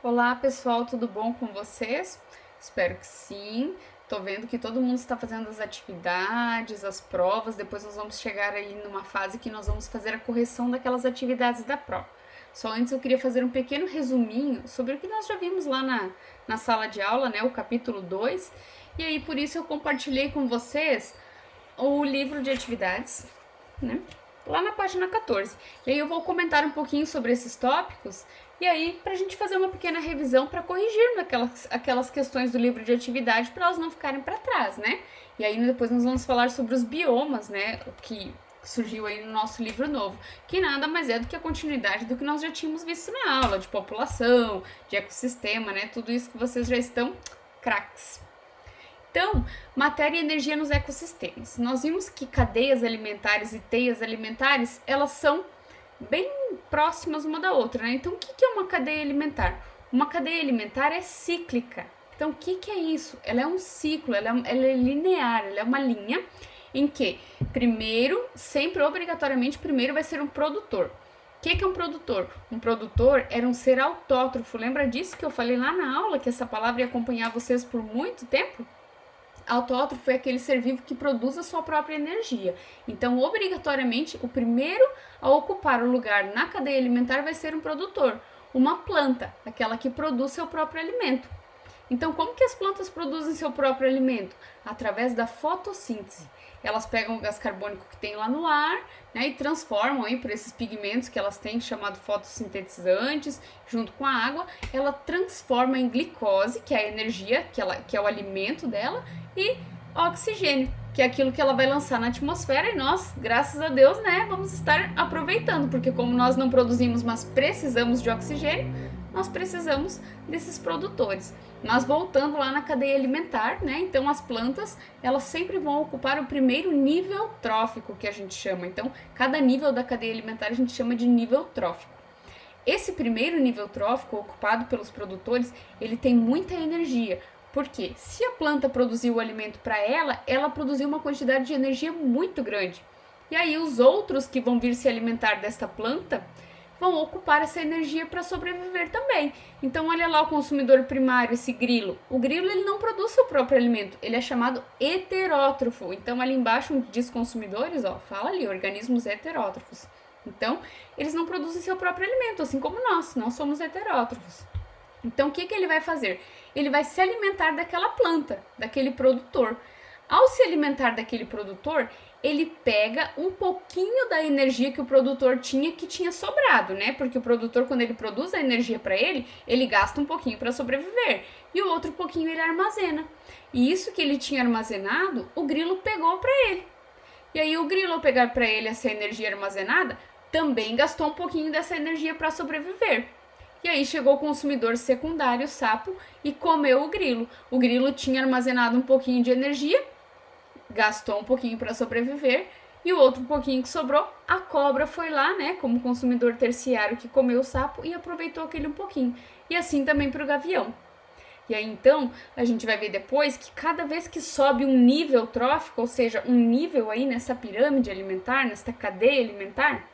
Olá pessoal, tudo bom com vocês? Espero que sim. Tô vendo que todo mundo está fazendo as atividades, as provas. Depois nós vamos chegar aí numa fase que nós vamos fazer a correção daquelas atividades da prova. Só antes eu queria fazer um pequeno resuminho sobre o que nós já vimos lá na sala de aula, né? O capítulo 2. E aí por isso eu compartilhei com vocês o livro de atividades, né? Lá na página 14. E aí eu vou comentar um pouquinho sobre esses tópicos e aí pra gente fazer uma pequena revisão para corrigir aquelas questões do livro de atividade para elas não ficarem para trás, né? E aí depois nós vamos falar sobre os biomas, né? Que surgiu aí no nosso livro novo, que nada mais é do que a continuidade do que nós já tínhamos visto na aula, de população, de ecossistema, né? Tudo isso que vocês já estão craques. Então, matéria e energia nos ecossistemas. Nós vimos que cadeias alimentares e teias alimentares, elas são bem próximas uma da outra, né? Então, o que é uma cadeia alimentar? Uma cadeia alimentar é cíclica. Então, o que é isso? Ela é um ciclo, ela é linear, ela é uma linha em que, primeiro, sempre obrigatoriamente, primeiro vai ser um produtor. O que é um produtor? Um produtor era um ser autótrofo. Lembra disso que eu falei lá na aula, que essa palavra ia acompanhar vocês por muito tempo? Autótrofo é aquele ser vivo que produz a sua própria energia. Então, obrigatoriamente, o primeiro a ocupar o lugar na cadeia alimentar vai ser um produtor, uma planta, aquela que produz seu próprio alimento. Então, como que as plantas produzem seu próprio alimento? Através da fotossíntese. Elas pegam o gás carbônico que tem lá no ar, né, e transformam aí por esses pigmentos que elas têm, chamado fotossintetizantes, junto com a água, ela transforma em glicose, que é a energia, que é o alimento dela, e oxigênio, que é aquilo que ela vai lançar na atmosfera e nós, graças a Deus, né, vamos estar aproveitando, porque como nós não produzimos, mas precisamos de oxigênio, nós precisamos desses produtores. Nós voltando lá na cadeia alimentar, né? Então as plantas, elas sempre vão ocupar o primeiro nível trófico, que a gente chama. Então, cada nível da cadeia alimentar a gente chama de nível trófico. Esse primeiro nível trófico, ocupado pelos produtores, ele tem muita energia. Porque se a planta produziu o alimento para ela, ela produziu uma quantidade de energia muito grande. E aí os outros que vão vir se alimentar desta planta vão ocupar essa energia para sobreviver também. Então olha lá o consumidor primário, esse grilo. O grilo ele não produz seu próprio alimento, ele é chamado heterótrofo. Então ali embaixo diz consumidores, ó, fala ali, organismos heterótrofos. Então eles não produzem seu próprio alimento, assim como nós somos heterótrofos. Então o que ele vai fazer? Ele vai se alimentar daquela planta, daquele produtor. Ao se alimentar daquele produtor, ele pega um pouquinho da energia que o produtor tinha, que tinha sobrado, né? Porque o produtor, quando ele produz a energia para ele gasta um pouquinho para sobreviver. E o outro pouquinho ele armazena. E isso que ele tinha armazenado, o grilo pegou para ele. E aí o grilo, ao pegar para ele essa energia armazenada, também gastou um pouquinho dessa energia para sobreviver. E aí chegou o consumidor secundário, o sapo, e comeu o grilo. O grilo tinha armazenado um pouquinho de energia, gastou um pouquinho para sobreviver, e o outro pouquinho que sobrou, a cobra foi lá, né, como consumidor terciário que comeu o sapo e aproveitou aquele um pouquinho. E assim também para o gavião. E aí então, a gente vai ver depois que cada vez que sobe um nível trófico, ou seja, um nível aí nessa pirâmide alimentar, nessa cadeia alimentar,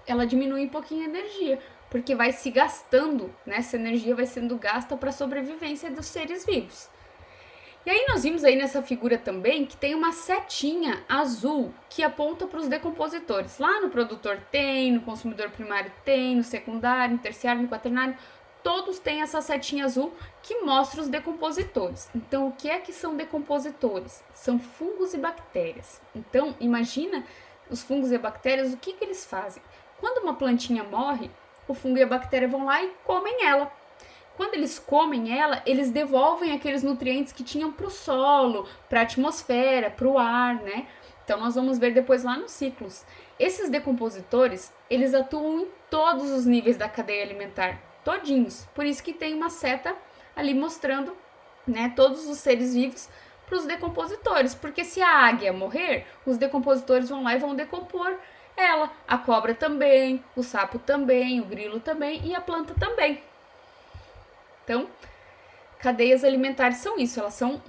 ela diminui um pouquinho a energia, porque vai se gastando, né? Essa energia vai sendo gasta para a sobrevivência dos seres vivos. E aí nós vimos aí nessa figura também que tem uma setinha azul que aponta para os decompositores. Lá no produtor tem, no consumidor primário tem, no secundário, no terciário, no quaternário, todos têm essa setinha azul que mostra os decompositores. Então, o que é que são decompositores? São fungos e bactérias. Então, imagina os fungos e bactérias, o que eles fazem? Quando uma plantinha morre, o fungo e a bactéria vão lá e comem ela. Quando eles comem ela, eles devolvem aqueles nutrientes que tinham para o solo, para a atmosfera, para o ar, né? Então nós vamos ver depois lá nos ciclos. Esses decompositores, eles atuam em todos os níveis da cadeia alimentar, todinhos. Por isso que tem uma seta ali mostrando, né, todos os seres vivos para os decompositores. Porque se a águia morrer, os decompositores vão lá e vão decompor ela. A cobra também, o sapo também, o grilo também e a planta também. Então, cadeias alimentares são isso, elas são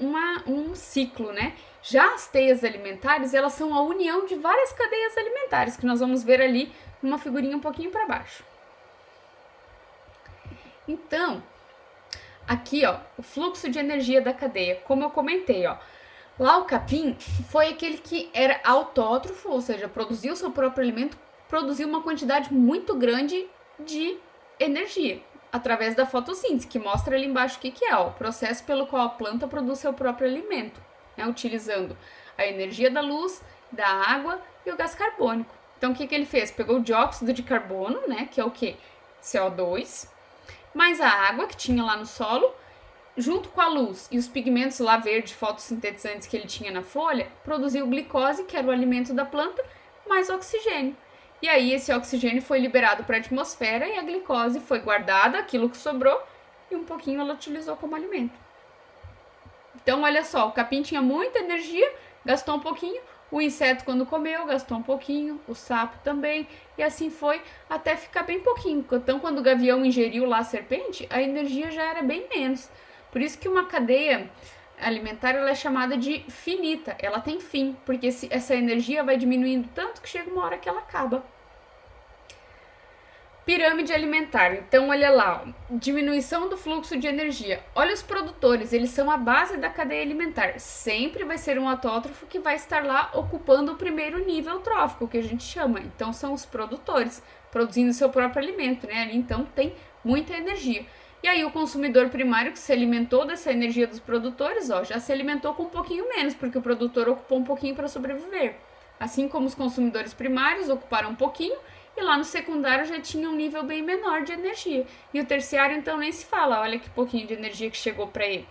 um ciclo, né? Já as teias alimentares, elas são a união de várias cadeias alimentares, que nós vamos ver ali numa figurinha um pouquinho para baixo. Então, aqui, ó, o fluxo de energia da cadeia, como eu comentei, ó. Lá o capim foi aquele que era autótrofo, ou seja, produziu seu próprio alimento, produziu uma quantidade muito grande de energia através da fotossíntese, que mostra ali embaixo o que é, ó, o processo pelo qual a planta produz seu próprio alimento, né, utilizando a energia da luz, da água e o gás carbônico. Então, o que ele fez? Pegou o dióxido de carbono, né, que é o que? CO2, mais a água que tinha lá no solo, junto com a luz e os pigmentos lá verdes fotossintetizantes que ele tinha na folha, produziu glicose, que era o alimento da planta, mais oxigênio. E aí esse oxigênio foi liberado para a atmosfera e a glicose foi guardada, aquilo que sobrou, e um pouquinho ela utilizou como alimento. Então, olha só, o capim tinha muita energia, gastou um pouquinho, o inseto quando comeu gastou um pouquinho, o sapo também, e assim foi até ficar bem pouquinho. Então, quando o gavião ingeriu lá a serpente, a energia já era bem menos. Por isso que uma cadeia alimentar ela é chamada de finita, ela tem fim, porque essa energia vai diminuindo tanto que chega uma hora que ela acaba. Pirâmide alimentar, então olha lá, ó, diminuição do fluxo de energia. Olha os produtores, eles são a base da cadeia alimentar. Sempre vai ser um autótrofo que vai estar lá ocupando o primeiro nível trófico, que a gente chama. Então são os produtores, produzindo seu próprio alimento, né? Ali então tem muita energia. E aí o consumidor primário que se alimentou dessa energia dos produtores, ó, já se alimentou com um pouquinho menos, porque o produtor ocupou um pouquinho para sobreviver. Assim como os consumidores primários ocuparam um pouquinho, e lá no secundário já tinha um nível bem menor de energia. E o terciário então nem se fala, olha que pouquinho de energia que chegou para ele.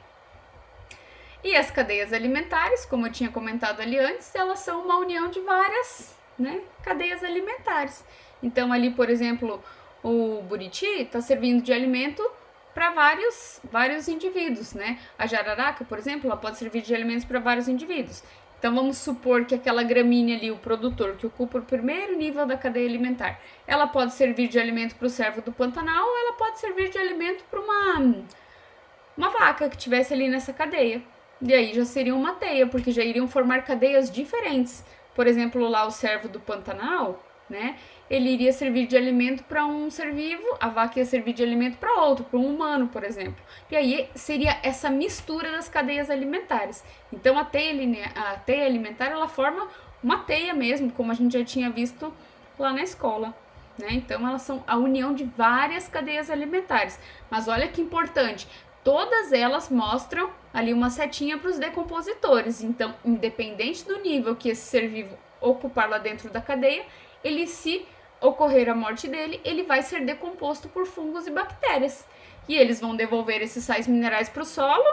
E as cadeias alimentares, como eu tinha comentado ali antes, elas são uma união de várias, né, cadeias alimentares. Então ali, por exemplo, o buriti está servindo de alimento para vários indivíduos, né? A jararaca, por exemplo, ela pode servir de alimentos para vários indivíduos. Então vamos supor que aquela gramínea ali, o produtor, que ocupa o primeiro nível da cadeia alimentar, ela pode servir de alimento para o cervo do Pantanal ou ela pode servir de alimento para uma vaca que estivesse ali nessa cadeia. E aí já seria uma teia, porque já iriam formar cadeias diferentes. Por exemplo, lá o cervo do Pantanal, né? Ele iria servir de alimento para um ser vivo, a vaca ia servir de alimento para outro, para um humano, por exemplo. E aí seria essa mistura das cadeias alimentares. Então a teia alimentar ela forma uma teia mesmo, como a gente já tinha visto lá na escola, né? Então elas são a união de várias cadeias alimentares. Mas olha que importante, todas elas mostram ali uma setinha para os decompositores. Então, independente do nível que esse ser vivo ocupar lá dentro da cadeia, ele, se ocorrer a morte dele, ele vai ser decomposto por fungos e bactérias. E eles vão devolver esses sais minerais para o solo,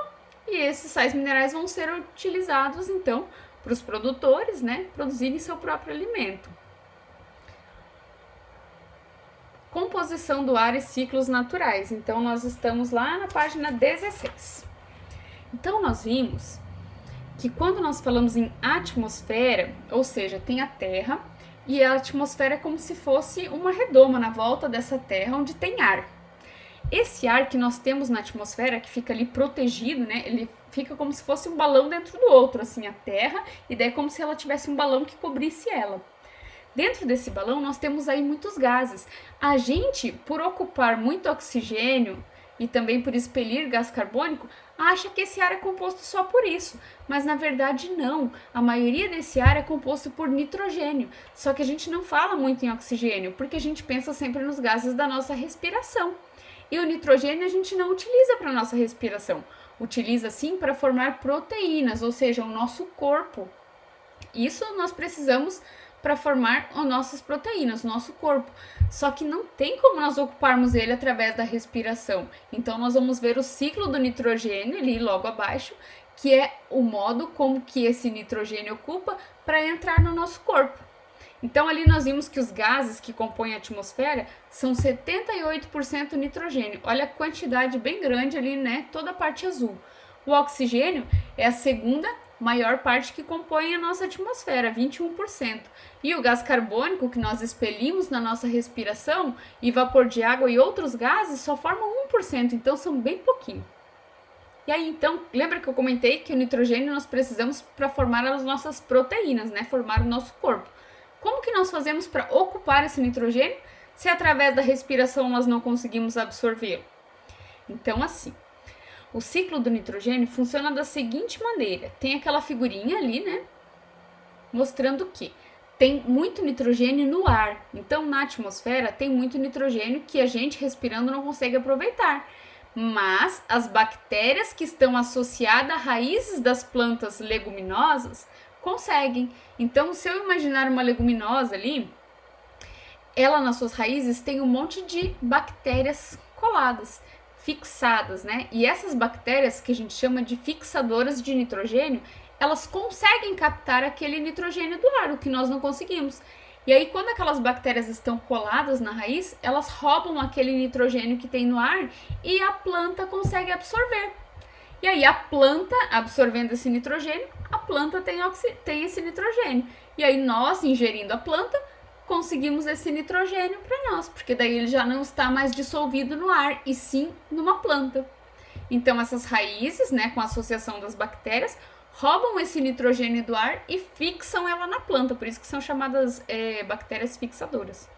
e esses sais minerais vão ser utilizados, então, para os produtores, né, produzirem seu próprio alimento. Composição do ar e ciclos naturais. Então, nós estamos lá na página 16. Então, nós vimos que quando nós falamos em atmosfera, ou seja, tem a Terra, e a atmosfera é como se fosse uma redoma na volta dessa Terra, onde tem ar. Esse ar que nós temos na atmosfera, que fica ali protegido, né, ele fica como se fosse um balão dentro do outro, assim, a Terra, e daí é como se ela tivesse um balão que cobrisse ela. Dentro desse balão nós temos aí muitos gases. A gente, por ocupar muito oxigênio e também por expelir gás carbônico, acha que esse ar é composto só por isso, mas na verdade não. A maioria desse ar é composto por nitrogênio, só que a gente não fala muito em oxigênio, porque a gente pensa sempre nos gases da nossa respiração. E o nitrogênio a gente não utiliza para nossa respiração, utiliza sim para formar proteínas, ou seja, o nosso corpo. Isso nós precisamos para formar as nossas proteínas, o nosso corpo. Só que não tem como nós ocuparmos ele através da respiração. Então nós vamos ver o ciclo do nitrogênio ali logo abaixo, que é o modo como que esse nitrogênio ocupa para entrar no nosso corpo. Então ali nós vimos que os gases que compõem a atmosfera são 78% nitrogênio. Olha a quantidade bem grande ali, né? Toda a parte azul. O oxigênio é a segunda maior parte que compõe a nossa atmosfera, 21%. E o gás carbônico que nós expelimos na nossa respiração, e vapor de água e outros gases só formam 1%, então são bem pouquinho. E aí então, lembra que eu comentei que o nitrogênio nós precisamos para formar as nossas proteínas, né? Formar o nosso corpo. Como que nós fazemos para ocupar esse nitrogênio se através da respiração nós não conseguimos absorvê-lo? Então assim, O ciclo do nitrogênio funciona da seguinte maneira: tem aquela figurinha ali, né, mostrando que tem muito nitrogênio no ar. Então, na atmosfera, tem muito nitrogênio que a gente respirando não consegue aproveitar. Mas as bactérias que estão associadas a raízes das plantas leguminosas conseguem. Então, se eu imaginar uma leguminosa ali, ela nas suas raízes tem um monte de bactérias coladas, fixadas, né? E essas bactérias, que a gente chama de fixadoras de nitrogênio, elas conseguem captar aquele nitrogênio do ar, o que nós não conseguimos. E aí, quando aquelas bactérias estão coladas na raiz, elas roubam aquele nitrogênio que tem no ar e a planta consegue absorver. E aí, a planta, absorvendo esse nitrogênio, a planta tem esse nitrogênio. E aí, nós, ingerindo a planta, conseguimos esse nitrogênio para nós, porque daí ele já não está mais dissolvido no ar, e sim numa planta. Então, essas raízes, né, com a associação das bactérias, roubam esse nitrogênio do ar e fixam ela na planta, por isso que são chamadas bactérias fixadoras.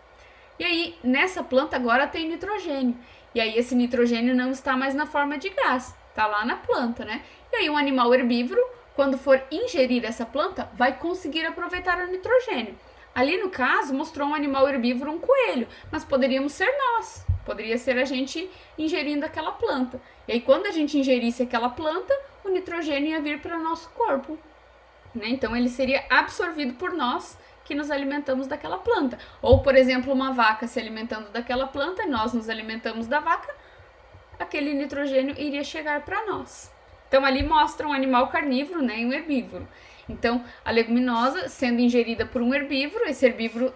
E aí, nessa planta agora tem nitrogênio, e aí esse nitrogênio não está mais na forma de gás, está lá na planta, né? E aí um animal herbívoro, quando for ingerir essa planta, vai conseguir aproveitar o nitrogênio. Ali no caso, mostrou um animal herbívoro, um coelho, mas poderíamos ser nós, poderia ser a gente ingerindo aquela planta. E aí quando a gente ingerisse aquela planta, o nitrogênio ia vir para o nosso corpo, né? Então ele seria absorvido por nós que nos alimentamos daquela planta. Ou, por exemplo, uma vaca se alimentando daquela planta, nós nos alimentamos da vaca, aquele nitrogênio iria chegar para nós. Então ali mostra um animal carnívoro, né, e um herbívoro. Então a leguminosa sendo ingerida por um herbívoro, esse herbívoro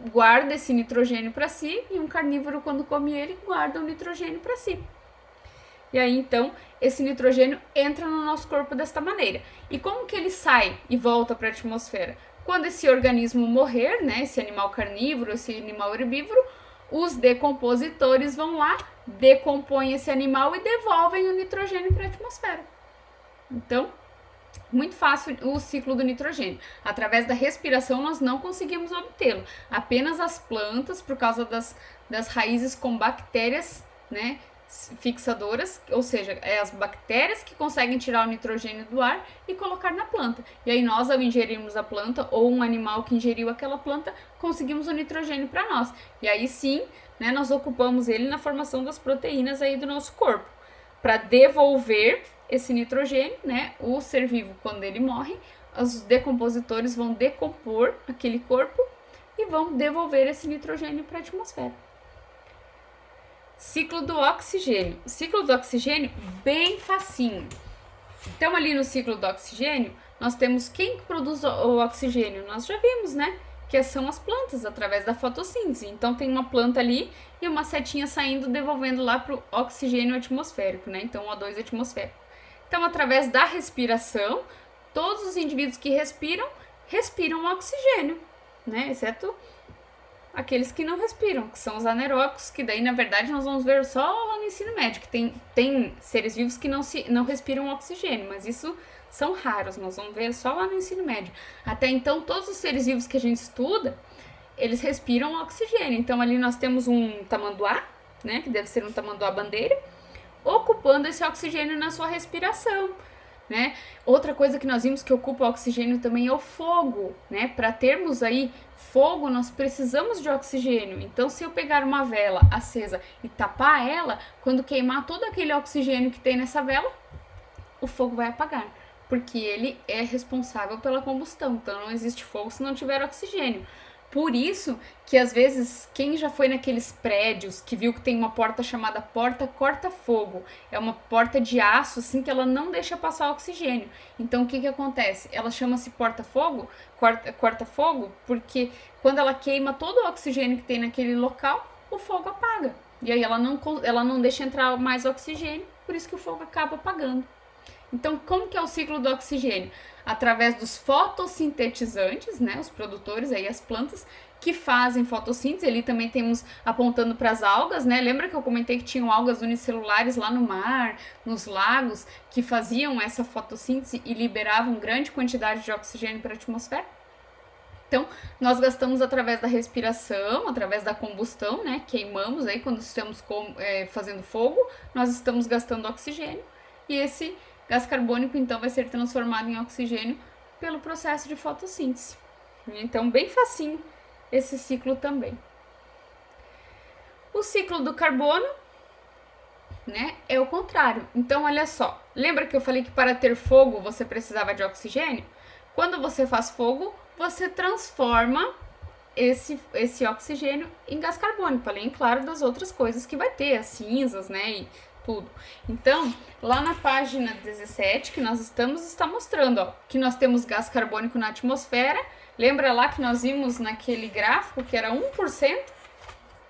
guarda esse nitrogênio para si, e um carnívoro, quando come ele, guarda o nitrogênio para si. E aí, então, esse nitrogênio entra no nosso corpo desta maneira. E como que ele sai e volta para a atmosfera? Quando esse organismo morrer, né, esse animal carnívoro, esse animal herbívoro, os decompositores vão lá, decompõem esse animal e devolvem o nitrogênio para a atmosfera. Então, muito fácil o ciclo do nitrogênio. Através da respiração nós não conseguimos obtê-lo. Apenas as plantas, por causa das raízes com bactérias, né, fixadoras, ou seja, as bactérias que conseguem tirar o nitrogênio do ar e colocar na planta. E aí nós, ao ingerirmos a planta, ou um animal que ingeriu aquela planta, conseguimos o nitrogênio para nós. E aí sim, né, nós ocupamos ele na formação das proteínas aí do nosso corpo. Para devolver esse nitrogênio, né, o ser vivo, quando ele morre, os decompositores vão decompor aquele corpo e vão devolver esse nitrogênio para a atmosfera. Ciclo do oxigênio. Ciclo do oxigênio, bem facinho. Então, ali no ciclo do oxigênio, nós temos quem produz o oxigênio. Nós já vimos, né? Que são as plantas, através da fotossíntese. Então, tem uma planta ali e uma setinha saindo, devolvendo lá para o oxigênio atmosférico, né? Então, o O2 atmosférico. Então, através da respiração, todos os indivíduos que respiram oxigênio, né? Exceto aqueles que não respiram, que são os anaeróbicos, que daí, na verdade, nós vamos ver só lá no ensino médio, que tem seres vivos que não respiram oxigênio, mas isso são raros, nós vamos ver só lá no ensino médio. Até então, todos os seres vivos que a gente estuda, eles respiram oxigênio. Então, ali nós temos um tamanduá, né, que deve ser um tamanduá-bandeira, ocupando esse oxigênio na sua respiração, né? Outra coisa que nós vimos que ocupa o oxigênio também é o fogo, né? Para termos aí fogo, nós precisamos de oxigênio. Então, se eu pegar uma vela acesa e tapar ela, quando queimar todo aquele oxigênio que tem nessa vela, o fogo vai apagar, porque ele é responsável pela combustão. Então, não existe fogo se não tiver oxigênio. Por isso que, às vezes, quem já foi naqueles prédios que viu que tem uma porta chamada porta corta-fogo, é uma porta de aço, assim, que ela não deixa passar oxigênio. Então, o que que acontece? Ela chama-se porta-fogo, corta-fogo, porque quando ela queima todo o oxigênio que tem naquele local, o fogo apaga. E aí ela não deixa entrar mais oxigênio, por isso que o fogo acaba apagando. Então, como que é o ciclo do oxigênio? Através dos fotossintetizantes, né, os produtores, aí as plantas, que fazem fotossíntese. Ali também temos apontando para as algas, né? Lembra que eu comentei que tinham algas unicelulares lá no mar, nos lagos, que faziam essa fotossíntese e liberavam grande quantidade de oxigênio para a atmosfera? Então, nós gastamos através da respiração, através da combustão, né? Queimamos aí quando estamos fazendo fogo, nós estamos gastando oxigênio. e esse gás carbônico então vai ser transformado em oxigênio pelo processo de fotossíntese. Então, bem facinho esse ciclo também. O ciclo do carbono, né, é o contrário. Então, olha só, lembra que eu falei que para ter fogo você precisava de oxigênio? Quando você faz fogo, você transforma esse oxigênio em gás carbônico, além, claro, das outras coisas que vai ter, as cinzas, né, e tudo. Então, lá na página 17 que nós estamos, está mostrando, ó, que nós temos gás carbônico na atmosfera. Lembra lá que nós vimos naquele gráfico que era 1%,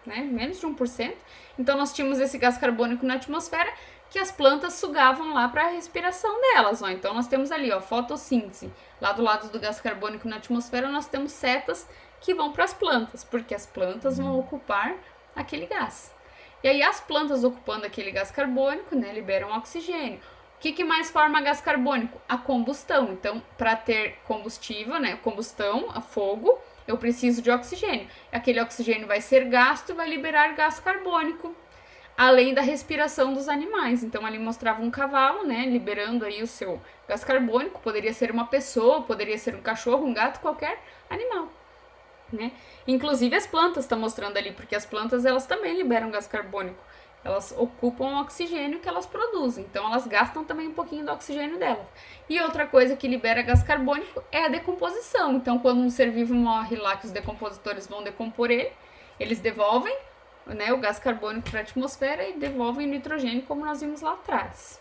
né, menos de 1%. Então, nós tínhamos esse gás carbônico na atmosfera que as plantas sugavam lá para a respiração delas, ó. Então, nós temos ali, ó, fotossíntese. Lá do lado do gás carbônico na atmosfera, nós temos setas que vão para as plantas, porque as plantas vão ocupar aquele gás. E aí, as plantas ocupando aquele gás carbônico, né, liberam oxigênio. O que mais forma gás carbônico? A combustão. Então, para ter combustível, né, combustão, a fogo, eu preciso de oxigênio. Aquele oxigênio vai ser gasto e vai liberar gás carbônico, além da respiração dos animais. Então, ali mostrava um cavalo, né, liberando aí o seu gás carbônico. Poderia ser uma pessoa, poderia ser um cachorro, um gato, qualquer animal, né? Inclusive as plantas estão mostrando ali, porque as plantas elas também liberam gás carbônico. Elas ocupam o oxigênio que elas produzem, então elas gastam também um pouquinho do oxigênio delas. E outra coisa que libera gás carbônico é a decomposição. Então, quando um ser vivo morre lá, que os decompositores vão decompor ele, eles devolvem, né, o gás carbônico para a atmosfera e devolvem o nitrogênio, como nós vimos lá atrás.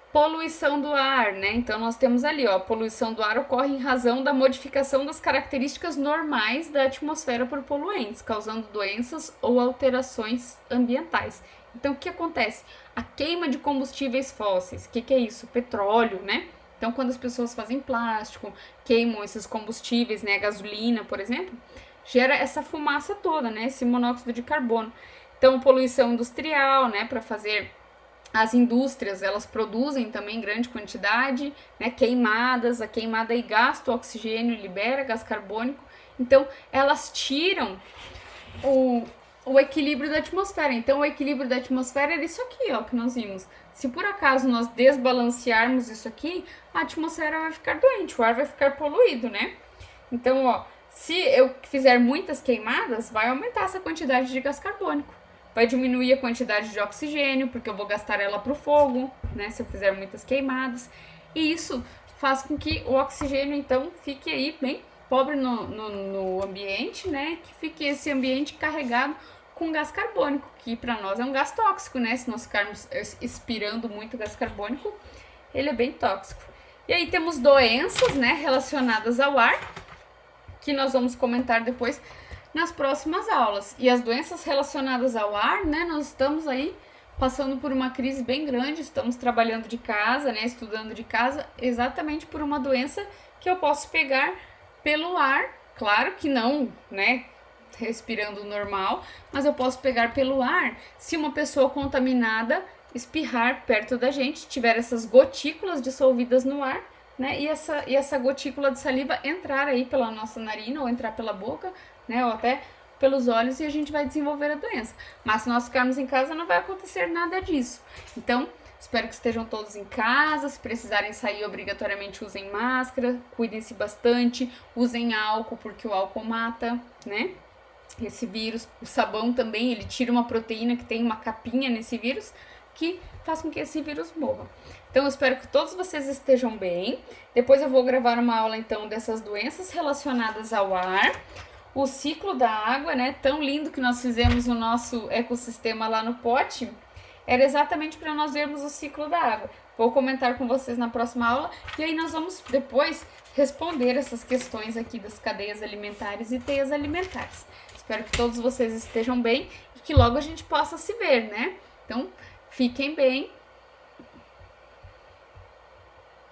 Poluição do ar, né? Então, nós temos ali, ó, a poluição do ar ocorre em razão da modificação das características normais da atmosfera por poluentes, causando doenças ou alterações ambientais. Então, o que acontece? A queima de combustíveis fósseis. O que é isso? Petróleo, né? Então, quando as pessoas fazem plástico, queimam esses combustíveis, né? A gasolina, por exemplo, gera essa fumaça toda, né? Esse monóxido de carbono. Então, poluição industrial, né? Para fazer... As indústrias, elas produzem também em grande quantidade, né, queimadas, a queimada aí gasta o oxigênio, libera gás carbônico, então elas tiram o equilíbrio da atmosfera. Então o equilíbrio da atmosfera é isso aqui, ó, que nós vimos. Se por acaso nós desbalancearmos isso aqui, a atmosfera vai ficar doente, o ar vai ficar poluído, né? Então, ó, se eu fizer muitas queimadas, vai aumentar essa quantidade de gás carbônico. Vai diminuir a quantidade de oxigênio, porque eu vou gastar ela para o fogo, né, se eu fizer muitas queimadas. E isso faz com que o oxigênio, então, fique aí bem pobre no ambiente, né, que fique esse ambiente carregado com gás carbônico, que para nós é um gás tóxico, né, se nós ficarmos expirando muito gás carbônico, ele é bem tóxico. E aí temos doenças, né, relacionadas ao ar, que nós vamos comentar depois nas próximas aulas. E as doenças relacionadas ao ar, né, nós estamos aí passando por uma crise bem grande, estamos trabalhando de casa, né, estudando de casa, exatamente por uma doença que eu posso pegar pelo ar, claro que não, né, respirando normal, mas eu posso pegar pelo ar se uma pessoa contaminada espirrar perto da gente, tiver essas gotículas dissolvidas no ar, né, e essa gotícula de saliva entrar aí pela nossa narina ou entrar pela boca, né, ou até pelos olhos, e a gente vai desenvolver a doença. Mas se nós ficarmos em casa, não vai acontecer nada disso. Então, espero que estejam todos em casa. Se precisarem sair, obrigatoriamente usem máscara, cuidem-se bastante, usem álcool, porque o álcool mata, né, esse vírus. O sabão também, ele tira uma proteína que tem uma capinha nesse vírus, que faz com que esse vírus morra. Então, eu espero que todos vocês estejam bem. Depois eu vou gravar uma aula, então, dessas doenças relacionadas ao ar. O ciclo da água, né, tão lindo que nós fizemos no nosso ecossistema lá no pote, era exatamente para nós vermos o ciclo da água. Vou comentar com vocês na próxima aula, e aí nós vamos depois responder essas questões aqui das cadeias alimentares e teias alimentares. Espero que todos vocês estejam bem e que logo a gente possa se ver, né? Então, fiquem bem